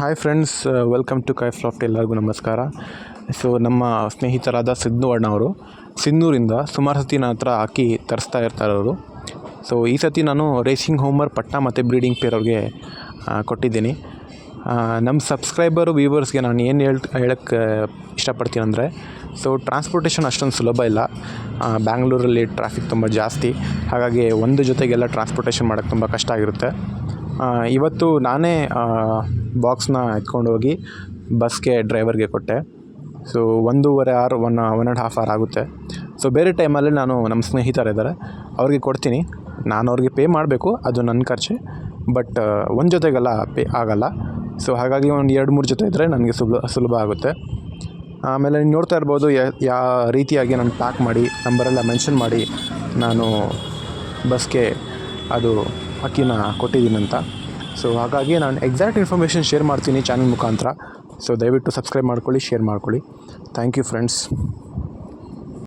Hi friends, welcome to ಕೈಫ್ಲಾಫ್ಟ್. ಎಲ್ಲರಿಗೂ ನಮಸ್ಕಾರ. ಸೊ ನಮ್ಮ ಸ್ನೇಹಿತರಾದ ಸಿದ್ದು ಅಣ್ಣವರು ಸಿನ್ನೂರಿಂದ ಸುಮಾರು ಸತಿ ನನ್ನ ಹತ್ರ ಅಕ್ಕಿ ತರಿಸ್ತಾ ಇರ್ತಾರೆ ಅವರು. ಸೊ ಈ ಸತಿ ನಾನು ರೇಸಿಂಗ್ ಹೋಮರ್ ಪಟ್ಟ ಮತ್ತು ಬ್ರೀಡಿಂಗ್ ಪೇರ್ ಅವ್ರಿಗೆ ಕೊಟ್ಟಿದ್ದೀನಿ. ನಮ್ಮ ಸಬ್ಸ್ಕ್ರೈಬರು ವ್ಯೂವರ್ಸ್ಗೆ ನಾನು ಏನು ಹೇಳಕ್ಕೆ ಇಷ್ಟಪಡ್ತೀನಿ ಅಂದರೆ, ಸೊ ಟ್ರಾನ್ಸ್ಪೋರ್ಟೇಷನ್ ಅಷ್ಟೊಂದು ಸುಲಭ ಇಲ್ಲ. ಬ್ಯಾಂಗ್ಳೂರಲ್ಲಿ ಟ್ರಾಫಿಕ್ ತುಂಬ ಜಾಸ್ತಿ, ಹಾಗಾಗಿ ಒಂದು ಜೊತೆಗೆಲ್ಲ ಟ್ರಾನ್ಸ್ಪೋರ್ಟೇಷನ್ ಮಾಡೋಕ್ಕೆ ತುಂಬ ಕಷ್ಟ ಆಗಿರುತ್ತೆ. ಇವತ್ತು ನಾನೇ ಬಾಕ್ಸ್ನ ಎತ್ಕೊಂಡೋಗಿ ಬಸ್ಗೆ ಡ್ರೈವರ್ಗೆ ಕೊಟ್ಟೆ. ಸೊ 1.5 hour 1.5 hour ಆಗುತ್ತೆ. ಸೊ ಬೇರೆ ಟೈಮಲ್ಲಿ ನಾನು ನಮ್ಮ ಸ್ನೇಹಿತರಿದ್ದಾರೆ ಅವ್ರಿಗೆ ಕೊಡ್ತೀನಿ. ನಾನು ಅವ್ರಿಗೆ ಪೇ ಮಾಡಬೇಕು, ಅದು ನನ್ನ ಖರ್ಚೆ. ಬಟ್ ಒಂದು ಜೊತೆಗೆಲ್ಲ ಪೇ ಆಗೋಲ್ಲ. ಸೊ ಹಾಗಾಗಿ ಒಂದು 2-3 ಜೊತೆ ಇದ್ದರೆ ನನಗೆ ಸುಲಭ ಆಗುತ್ತೆ. ಆಮೇಲೆ ನೀವು ನೋಡ್ತಾ ಇರ್ಬೋದು ಯಾವ ರೀತಿಯಾಗಿ ನಾನು ಪ್ಯಾಕ್ ಮಾಡಿ ನಂಬರೆಲ್ಲ ಮೆನ್ಷನ್ ಮಾಡಿ ನಾನು ಬಸ್ಗೆ ಅದು ಅಕ್ಕಿನ ಕೊಟ್ಟಿದ್ದೀನಂತ. ಸೊ ಹಾಗಾಗಿ ನಾನು ಎಕ್ಸಾಕ್ಟ್ ಇನ್ಫಾರ್ಮೇಷನ್ ಶೇರ್ ಮಾಡ್ತೀನಿ ಚಾನಲ್ ಮುಖಾಂತರ. ಸೊ ದಯವಿಟ್ಟು ಸಬ್ಸ್ಕ್ರೈಬ್ ಮಾಡ್ಕೊಳ್ಳಿ, ಶೇರ್ ಮಾಡ್ಕೊಳ್ಳಿ. Thank you friends.